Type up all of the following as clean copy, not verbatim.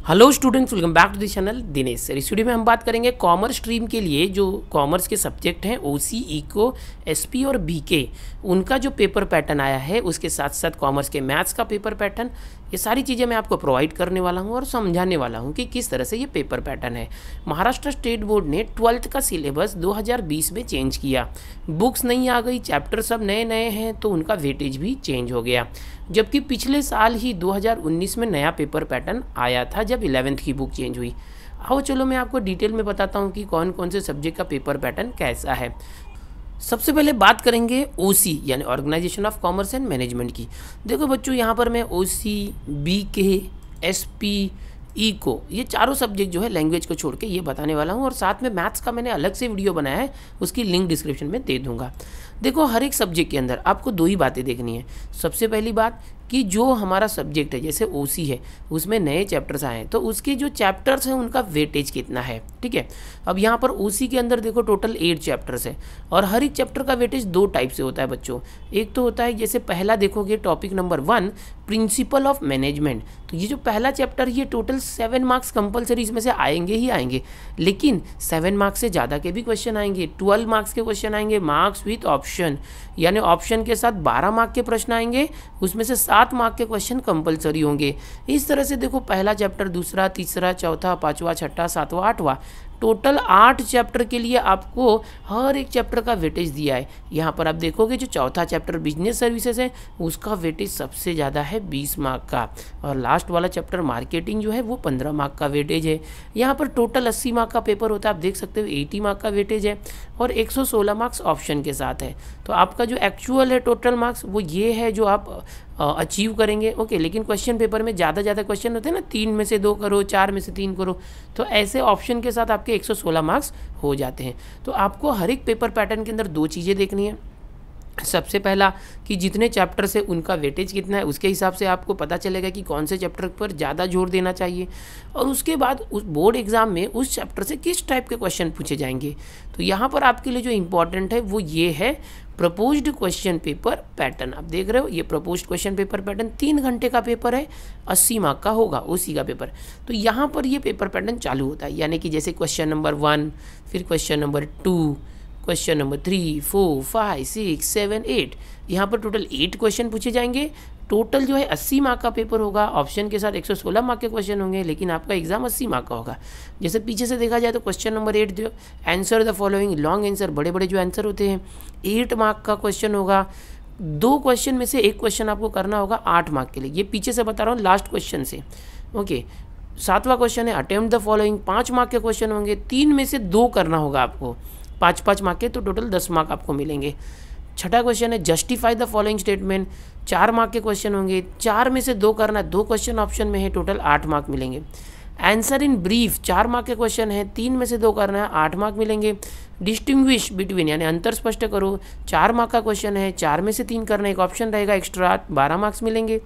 Hello students, welcome back to the channel Dinesh sir. इस video में हम बात करेंगे कॉमर्स स्ट्रीम के लिए जो कॉमर्स के सब्जेक्ट हैं ओसी, इको, एसपी और बीके, उनका जो पेपर पैटर्न आया है, उसके साथ साथ कॉमर्स के मैथ्स का पेपर पैटर्न, ये सारी चीज़ें मैं आपको प्रोवाइड करने वाला हूं और समझाने वाला हूं कि किस तरह से ये पेपर पैटर्न है। महाराष्ट्र स्टेट बोर्ड ने 12th का सिलेबस 2020 में चेंज किया, बुक्स नहीं आ गई, चैप्टर सब नए नए हैं, तो उनका वेटेज भी चेंज हो गया। जबकि पिछले साल ही 2019 में नया पेपर पैटर्न आया था जब 11th की बुक चेंज हुई। आओ चलो मैं आपको डिटेल में बताता हूँ कि कौन कौन से सब्जेक्ट का पेपर पैटर्न कैसा है। सबसे पहले बात करेंगे ओसी यानी organisation of commerce and management की। देखो बच्चों, यहाँ पर मैं ओसी, बीके, एसपी, इको, ये चारों सब्जेक्ट जो है लैंग्वेज को छोड़ के ये बताने वाला हूँ, और साथ में मैथ्स का मैंने अलग से वीडियो बनाया है, उसकी लिंक डिस्क्रिप्शन में दे दूंगा। देखो, हर एक सब्जेक्ट के अंदर आपको दो ही बातें देखनी है। सबसे पहली बात कि जो हमारा सब्जेक्ट है, जैसे ओसी है, उसमें नए चैप्टर्स आए हैं, तो उसके जो चैप्टर्स हैं उनका वेटेज कितना है। ठीक है, अब यहाँ पर ओसी के अंदर देखो टोटल 8 चैप्टर्स है, और हर एक चैप्टर का वेटेज दो टाइप से होता है बच्चों। एक तो होता है, जैसे पहला देखोगे topic number 1 principle of management, तो ये जो पहला चैप्टर, ये टोटल 7 मार्क्स कंपलसरी इसमें से आएंगे ही आएंगे, लेकिन 7 मार्क्स से ज़्यादा के भी क्वेश्चन आएंगे, 12 मार्क्स के क्वेश्चन आएंगे, मार्क्स विथ ऑप्शन, यानी ऑप्शन के साथ 12 मार्क के प्रश्न आएंगे, उसमें से 7 मार्क के क्वेश्चन कंपलसरी होंगे। इस तरह से देखो, पहला चैप्टर, दूसरा, तीसरा, चौथा, पांचवा, छठा, सातवां, आठवां, टोटल 8 चैप्टर के लिए आपको हर एक चैप्टर का वेटेज दिया है। यहाँ पर आप देखोगे जो चौथा चैप्टर बिजनेस सर्विसेज है, उसका वेटेज सबसे ज़्यादा है 20 मार्क का, और लास्ट वाला चैप्टर मार्केटिंग जो है वो 15 मार्क का वेटेज है। यहाँ पर टोटल 80 मार्क का पेपर होता है, आप देख सकते हो 80 मार्क का वेटेज है, और 116 मार्क्स ऑप्शन के साथ है। तो आपका जो एक्चुअल है टोटल मार्क्स वो ये है जो आप अचीव करेंगे। ओके, लेकिन क्वेश्चन पेपर में ज़्यादा क्वेश्चन होते हैं ना, 3 में से 2 करो, 4 में से 3 करो, तो ऐसे ऑप्शन के साथ आपके 116 मार्क्स हो जाते हैं। तो आपको हर एक पेपर पैटर्न के अंदर दो चीज़ें देखनी है। सबसे पहला कि जितने चैप्टर से उनका वेटेज कितना है, उसके हिसाब से आपको पता चलेगा कि कौन से चैप्टर पर ज़्यादा जोर देना चाहिए, और उसके बाद उस बोर्ड एग्जाम में उस चैप्टर से किस टाइप के क्वेश्चन पूछे जाएंगे। तो यहाँ पर आपके लिए जो इम्पॉर्टेंट है वो ये है प्रपोज्ड क्वेश्चन पेपर पैटर्न। आप देख रहे हो, ये प्रपोज्ड क्वेश्चन पेपर पैटर्न 3 घंटे का पेपर है, 80 मार्क का होगा उसी का पेपर। तो यहाँ पर ये पेपर पैटर्न चालू होता है, यानी कि जैसे क्वेश्चन नंबर 1, फिर क्वेश्चन नंबर 2, क्वेश्चन नंबर 3, 4, 5, 6, 7, 8, यहाँ पर टोटल 8 क्वेश्चन पूछे जाएंगे। टोटल जो है 80 मार्क का पेपर होगा, ऑप्शन के साथ 116 मार्क के क्वेश्चन होंगे, लेकिन आपका एग्जाम 80 मार्क का होगा। जैसे पीछे से देखा जाए तो क्वेश्चन नंबर 8 जो answer the following, long answer, बड़े बड़े जो आंसर होते हैं, 8 मार्क का क्वेश्चन होगा। 2 क्वेश्चन में से एक क्वेश्चन आपको करना होगा 8 मार्क के लिए, ये पीछे से बता रहा हूँ लास्ट क्वेश्चन से। ओके, 7वां क्वेश्चन है अटेम्प्ट द फॉलोइंग, 5 मार्क के क्वेश्चन होंगे, 3 में से 2 करना होगा आपको, 5-5 मार्क के, तो टोटल 10 मार्क आपको मिलेंगे। 6ठा क्वेश्चन है justify the following statement, 4 mark के क्वेश्चन होंगे, 4 में से 2 करना है, 2 क्वेश्चन ऑप्शन में है, टोटल 8 मार्क मिलेंगे। आंसर इन ब्रीफ, 4 मार्क के क्वेश्चन है, 3 में से 2 करना है, 8 मार्क मिलेंगे। डिस्टिंग्विश बिटवीन यानी अंतर स्पष्ट करो, 4 मार्क का क्वेश्चन है, 4 में से 3 करना है, एक ऑप्शन रहेगा एक्स्ट्रा, 12 मार्क्स मिलेंगे।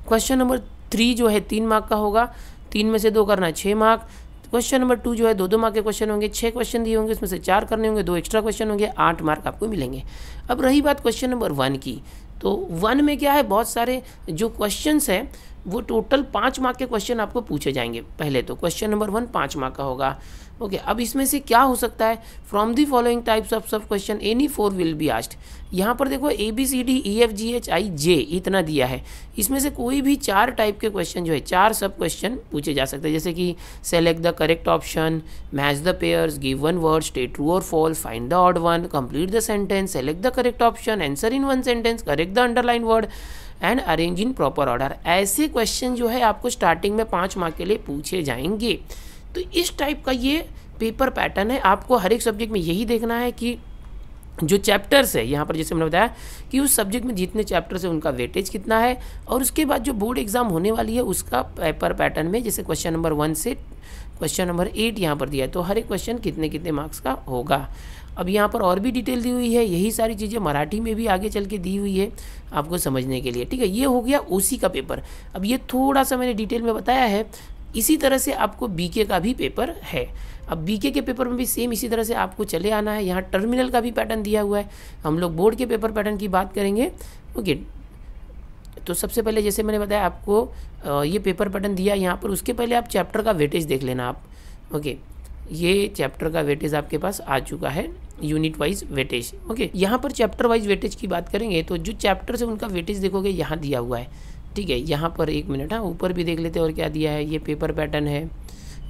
क्वेश्चन नंबर 3 जो है 3 मार्क का होगा, 3 में से 2 करना है, 6 मार्क। क्वेश्चन नंबर 2 जो है 2-2 मार्क के क्वेश्चन होंगे, 6 क्वेश्चन दिए होंगे, उसमें से 4 करने होंगे, 2 एक्स्ट्रा क्वेश्चन होंगे, 8 मार्क आपको मिलेंगे। अब रही बात क्वेश्चन नंबर 1 की, तो 1 में क्या है, बहुत सारे जो क्वेश्चंस हैं वो टोटल 5 मार्क के क्वेश्चन आपको पूछे जाएंगे। पहले तो क्वेश्चन नंबर 1 5 मार्क का होगा। ओके, अब इसमें से क्या हो सकता है, from the following types of sub question any 4 will be asked. यहाँ पर देखो ABCDEFGHI इतना दिया है, इसमें से कोई भी 4 टाइप के क्वेश्चन जो है, 4 सब क्वेश्चन पूछे जा सकते हैं, जैसे कि select the correct option, match the pairs, give one word, state true और false, find the odd one, complete the sentence, select the correct option, answer in 1 sentence, correct the underline word and arrange in proper order. ऐसे question जो है आपको starting में 5 mark के लिए पूछे जाएंगे। तो इस टाइप का ये पेपर पैटर्न है। आपको हर एक सब्जेक्ट में यही देखना है कि जो चैप्टर्स है, यहाँ पर जैसे मैंने बताया कि उस सब्जेक्ट में जितने चैप्टर्स है उनका वेटेज कितना है, और उसके बाद जो बोर्ड एग्जाम होने वाली है उसका पेपर पैटर्न में, जैसे क्वेश्चन नंबर 1 से क्वेश्चन नंबर 8 यहाँ पर दिया है, तो हर एक क्वेश्चन कितने कितने मार्क्स का होगा। अब यहाँ पर और भी डिटेल दी हुई है, यही सारी चीज़ें मराठी में भी आगे चल के दी हुई है आपको समझने के लिए। ठीक है, ये हो गया ओसी का पेपर। अब ये थोड़ा सा मैंने डिटेल में बताया है, इसी तरह से आपको बीके का भी पेपर है। अब बीके के पेपर में भी सेम इसी तरह से आपको चले आना है। यहाँ टर्मिनल का भी पैटर्न दिया हुआ है। हम लोग बोर्ड के पेपर पैटर्न की बात करेंगे। ओके, तो सबसे पहले जैसे मैंने बताया आपको ये पेपर पैटर्न दिया यहाँ पर, उसके पहले आप चैप्टर का वेटेज देख लेना आप। ओके, ये चैप्टर का वेटेज आपके पास आ चुका है, यूनिट वाइज वेटेज। ओके, यहाँ पर चैप्टर वाइज वेटेज की बात करेंगे तो जो चैप्टर से उनका वेटेज देखोगे यहाँ दिया हुआ है, ठीक है। यहाँ पर एक मिनट, हाँ ऊपर भी देख लेते हैं और क्या दिया है, ये पेपर पैटर्न है।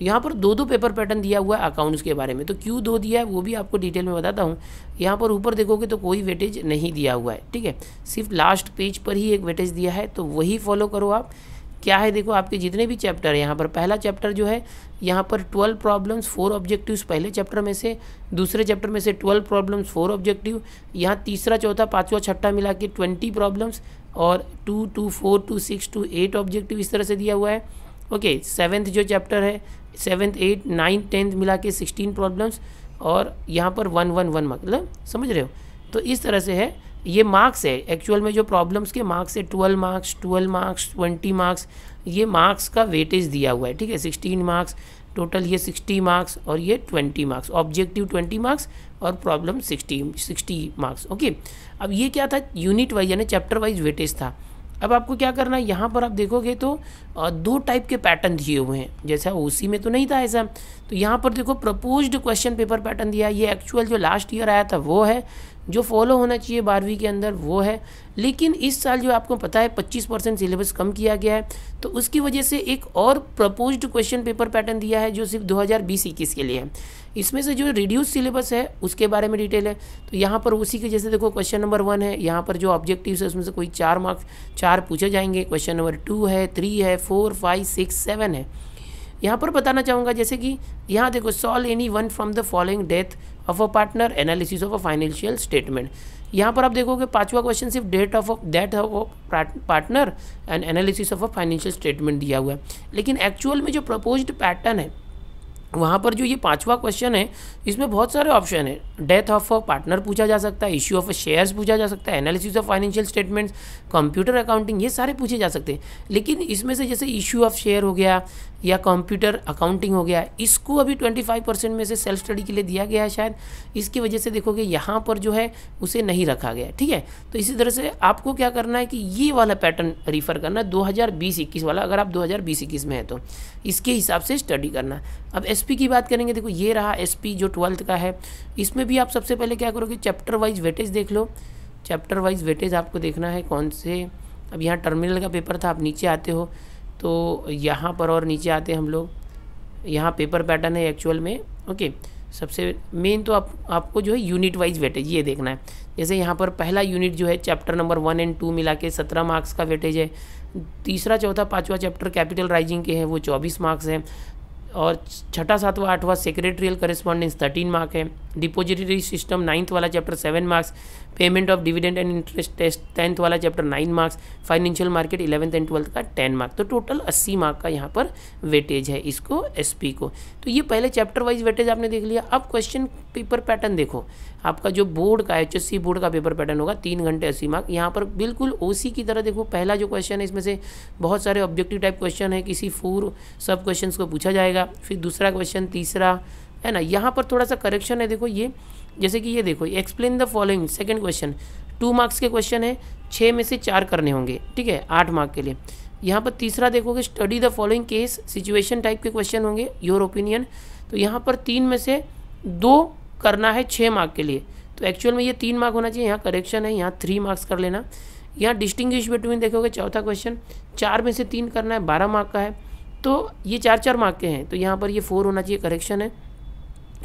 यहाँ पर दो पेपर पैटर्न दिया हुआ है अकाउंट्स के बारे में, तो क्यों दो दिया है वो भी आपको डिटेल में बताता हूँ। यहाँ पर ऊपर देखोगे तो कोई वेटेज नहीं दिया हुआ है, ठीक है, सिर्फ लास्ट पेज पर ही एक वेटेज दिया है, तो वही फॉलो करो आप। क्या है देखो, आपके जितने भी चैप्टर है यहाँ पर, पहला चैप्टर जो है यहाँ पर 12 प्रॉब्लम्स 4 ऑब्जेक्टिव्स पहले चैप्टर में से, दूसरे चैप्टर में से 12 प्रॉब्लम्स 4 ऑब्जेक्टिव, यहाँ तीसरा चौथा पाँचवा छठा मिला के 20 प्रॉब्लम्स और 2 2 4 2 6 2 8 ऑब्जेक्टिव इस तरह से दिया हुआ है। ओके, 7th जो चैप्टर है 7th 8 9 10th मिला के 16 प्रॉब्लम्स और यहाँ पर 1 1 1 मतलब समझ रहे हो। तो इस तरह से है, ये मार्क्स है एक्चुअल में, जो प्रॉब्लम्स के मार्क्स है 12 मार्क्स 20 मार्क्स, ये मार्क्स का वेटेज दिया हुआ है, ठीक है। 16 मार्क्स टोटल, ये 60 मार्क्स और ये 20 मार्क्स, ऑब्जेक्टिव 20 मार्क्स और प्रॉब्लम 60 मार्क्स। ओके, अब ये क्या था, यूनिट वाइज यानी चैप्टर वाइज वेटेज था। अब आपको क्या करना है, यहाँ पर आप देखोगे तो 2 टाइप के पैटर्न दिए हुए हैं, जैसा ओसी में तो नहीं था ऐसा। तो यहाँ पर देखो प्रपोज्ड क्वेश्चन पेपर पैटर्न दिया है, ये एक्चुअल जो लास्ट ईयर आया था वो है, जो फॉलो होना चाहिए 12वीं के अंदर वो है। लेकिन इस साल जो आपको पता है 25% सिलेबस कम किया गया है, तो उसकी वजह से एक और प्रपोज्ड क्वेश्चन पेपर पैटर्न दिया है जो सिर्फ 2020-21 के लिए है। इसमें से जो रिड्यूस सिलेबस है उसके बारे में डिटेल है। तो यहाँ पर उसी के जैसे देखो, क्वेश्चन नंबर 1 है, यहाँ पर जो ऑब्जेक्टिव्स है उसमें से कोई 4 मार्क्स 4 पूछे जाएंगे। क्वेश्चन नंबर 2 है, 3 है, 4 5 6 7 है। यहाँ पर बताना चाहूँगा जैसे कि यहाँ देखो, solve any one from the following death of a partner, analysis of a financial statement. यहाँ पर आप देखोगे 5वां क्वेश्चन सिर्फ death of partner and analysis of a financial statement दिया हुआ है। लेकिन एक्चुअल में जो प्रपोज्ड पैटर्न है वहाँ पर जो ये 5वां क्वेश्चन है इसमें बहुत सारे ऑप्शन है। डेथ ऑफ अ पार्टनर पूछा जा सकता है, इश्यू ऑफ शेयर्स पूछा जा सकता है, analysis of financial statements, computer accounting, ये सारे पूछे जा सकते हैं। लेकिन इसमें से जैसे इश्यू ऑफ शेयर हो गया या कंप्यूटर अकाउंटिंग हो गया, इसको अभी 25% में से सेल्फ स्टडी के लिए दिया गया है शायद, इसकी वजह से देखोगे यहाँ पर जो है उसे नहीं रखा गया, ठीक है। तो इसी तरह से आपको क्या करना है कि ये वाला पैटर्न रिफ़र करना 2020-21 वाला, अगर आप 2020-21 में है तो इसके हिसाब से स्टडी करना। अब एसपी की बात करेंगे, देखो ये रहा एसपी जो 12th का है, इसमें भी आप सबसे पहले क्या करोगे, चैप्टर वाइज वेटेज देख लो। चैप्टर वाइज वेटेज आपको देखना है कौन से, अब यहाँ टर्मिनल का पेपर था, आप नीचे आते हो तो यहाँ पर और नीचे आते हैं हम लोग, यहाँ पेपर पैटर्न है एक्चुअल में। ओके, सबसे मेन तो आपको जो है यूनिट वाइज वेटेज ये देखना है। जैसे यहाँ पर पहला यूनिट जो है चैप्टर नंबर 1 और 2 मिला के 17 मार्क्स का वेटेज है। तीसरा चौथा पाँचवा चैप्टर कैपिटल राइजिंग के हैं वो 24 मार्क्स हैं, और छठा सातवां आठवां सेक्रेटरियल करेस्पॉन्डेंस 13 मार्क है। डिपोजिटरी सिस्टम 9th वाला chapter 7 marks, payment of dividend and interest test 10th वाला chapter 9 marks, financial market 11th and 12th का 10 मार्क। तो टोटल 80 मार्क का यहाँ पर वेटेज है इसको एसपी को। तो ये पहले चैप्टर वाइज वेटेज आपने देख लिया। अब क्वेश्चन पेपर पैटर्न देखो, आपका जो बोर्ड का HSC बोर्ड का पेपर पैटर्न होगा 3 घंटे 80 मार्क। यहाँ पर बिल्कुल ओसी की तरह देखो, पहला जो क्वेश्चन है इसमें से बहुत सारे ऑब्जेक्टिव टाइप क्वेश्चन है, किसी 4 सब क्वेश्चन को पूछा जाएगा, फिर दूसरा क्वेश्चन, तीसरा है ना। यहाँ पर थोड़ा सा करेक्शन है, देखो ये जैसे कि ये देखो, explain the following, second question 2 marks के क्वेश्चन है, 6 में से 4 करने होंगे, ठीक है, 8 मार्क के लिए। यहाँ पर तीसरा देखोगे, study the following case situation type के क्वेश्चन होंगे, योर ओपिनियन। तो यहाँ पर 3 में से 2 करना है 6 मार्क के लिए, तो एक्चुअल में ये 3 मार्क होना चाहिए, यहाँ करेक्शन है, यहाँ 3 मार्क्स कर लेना। यहाँ डिस्टिंग्विश बिटवीन देखोगे, चौथा क्वेश्चन 4 में से 3 करना है, 12 मार्क का है, तो ये 4 मार्क के हैं, तो यहाँ पर ये 4 होना चाहिए, करेक्शन है,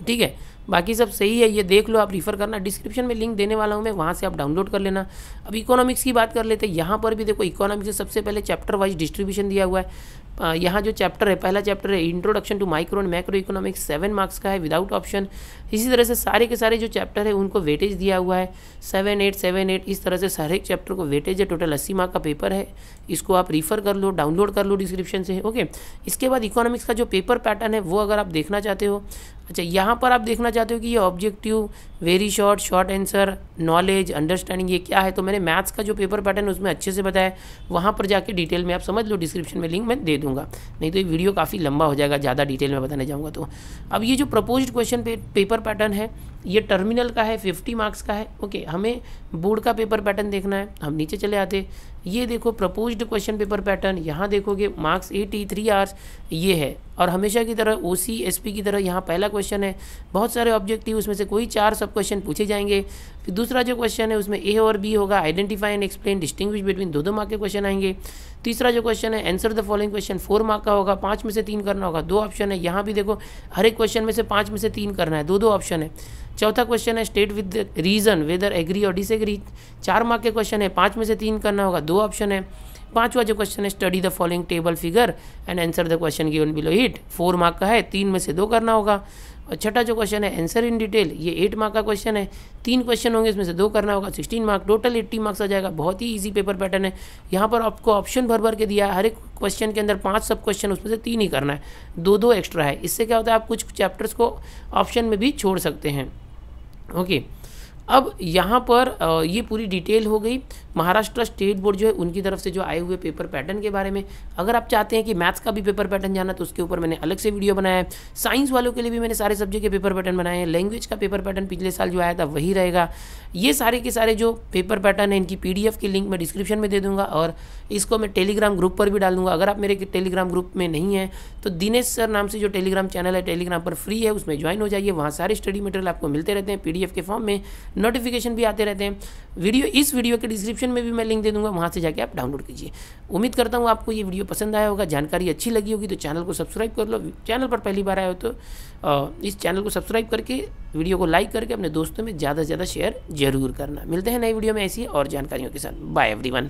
ठीक है। बाकी सब सही है, ये देख लो, आप रिफ़र करना, डिस्क्रिप्शन में लिंक देने वाला हूँ मैं, वहाँ से आप डाउनलोड कर लेना। अब इकोनॉमिक्स की बात कर लेते हैं। यहाँ पर भी देखो, इकोनॉमिक्स से सबसे पहले चैप्टर वाइज डिस्ट्रीब्यूशन दिया हुआ है। यहाँ जो चैप्टर है, पहला चैप्टर है introduction to micro and macro economics, 7 marks का है विदाउट ऑप्शन। इसी तरह से सारे के सारे जो चैप्टर है उनको वेटेज दिया हुआ है 7 8 इस तरह से सारे चैप्टर को वेटेज है। टोटल 80 मार्क का पेपर है, इसको आप रिफ़र कर लो, डाउनलोड कर लो डिस्क्रिप्शन से। ओके, इसके बाद इकोनॉमिक्स का जो पेपर पैटर्न है वो अगर आप देखना चाहते हो, अच्छा यहाँ पर आप देखना चाहते हो कि ये objective, very short answer, knowledge, understanding, ये क्या है, तो मैंने मैथ्स का जो पेपर पैटर्न उसमें अच्छे से बताया, वहाँ पर जाके डिटेल में आप समझ लो, डिस्क्रिप्शन में लिंक मैं दे दूंगा, नहीं तो ये वीडियो काफ़ी लंबा हो जाएगा, ज़्यादा डिटेल में बताने जाऊँगा तो। अब ये जो प्रपोज्ड क्वेश्चन पेपर पैटर्न है ये टर्मिनल का है, 50 मार्क्स का है। ओके, हमें बोर्ड का पेपर पैटर्न देखना है, हम नीचे चले आते, ये देखो प्रपोज्ड क्वेश्चन पेपर पैटर्न, यहाँ देखोगे मार्क्स 83 आवर्स ये है। और हमेशा की तरह OC SP की तरह यहाँ पहला क्वेश्चन है, बहुत सारे ऑब्जेक्टिव, उसमें से कोई 4 सब क्वेश्चन पूछे जाएंगे। फिर दूसरा जो क्वेश्चन है उसमें A और B होगा, identify and explain, distinguish between, 2-2 mark के क्वेश्चन आएंगे। तीसरा जो क्वेश्चन है answer the following question, 4 mark का होगा, 5 में से 3 करना होगा, 2 ऑप्शन है। यहाँ भी देखो हर एक क्वेश्चन में से 5 में से 3 करना है, 2-2 ऑप्शन है। चौथा क्वेश्चन है state with reason whether agree और डिसएग्री, 4 मार्क के क्वेश्चन है, 5 में से 3 करना होगा, 2 ऑप्शन है। पांचवा जो क्वेश्चन है study the following table figure and answer the question given below it, 4 mark का है, 3 में से 2 करना होगा। और छठा जो क्वेश्चन है आंसर इन डिटेल, ये 8 मार्क का क्वेश्चन है, 3 क्वेश्चन होंगे, इसमें से 2 करना होगा, 16 मार्क, टोटल 80 मार्क्स आ जाएगा। बहुत ही इजी पेपर पैटर्न है। यहाँ पर आपको ऑप्शन भर भर के दिया है, हर एक क्वेश्चन के अंदर 5 सब क्वेश्चन, उसमें से 3 ही करना है, 2-2 एक्स्ट्रा है। इससे क्या होता है, आप कुछ चैप्टर्स को ऑप्शन में भी छोड़ सकते हैं। ओके, अब यहाँ पर ये पूरी डिटेल हो गई महाराष्ट्र स्टेट बोर्ड जो है उनकी तरफ से जो आए हुए पेपर पैटर्न के बारे में। अगर आप चाहते हैं कि मैथ्स का भी पेपर पैटर्न जाना तो उसके ऊपर मैंने अलग से वीडियो बनाया है। साइंस वालों के लिए भी मैंने सारे सब्जेक्ट के पेपर पैटर्न बनाए हैं। लैंग्वेज का पेपर पैटर्न पिछले साल जो आया था वही रहेगा। ये सारे के सारे जो पेपर पैटर्न है इनकी PDF की लिंक मैं डिस्क्रिप्शन में दे दूंगा और इसको मैं टेलीग्राम ग्रुप पर भी डाल दूंगा। अगर आप मेरे टेलीग्राम ग्रुप में नहीं हैं तो दिनेश सर नाम से जो टेलीग्राम चैनल है टेलीग्राम पर फ्री है, उसमें ज्वाइन हो जाइए। वहाँ सारे स्टडी मटेरियल आपको मिलते रहते हैं PDF के फॉर्म में, नोटिफिकेशन भी आते रहते हैं। इस वीडियो के डिस्क्रिप्शन में भी मैं लिंक दे दूंगा, वहाँ से जाके आप डाउनलोड कीजिए। उम्मीद करता हूँ आपको ये वीडियो पसंद आया होगा, जानकारी अच्छी लगी होगी तो चैनल को सब्सक्राइब कर लो। चैनल पर पहली बार आए हो तो इस चैनल को सब्सक्राइब करके वीडियो को लाइक करके अपने दोस्तों में ज़्यादा से ज़्यादा शेयर जरूर करना। मिलते हैं नई वीडियो में ऐसी और जानकारियों के साथ। Bye everyone.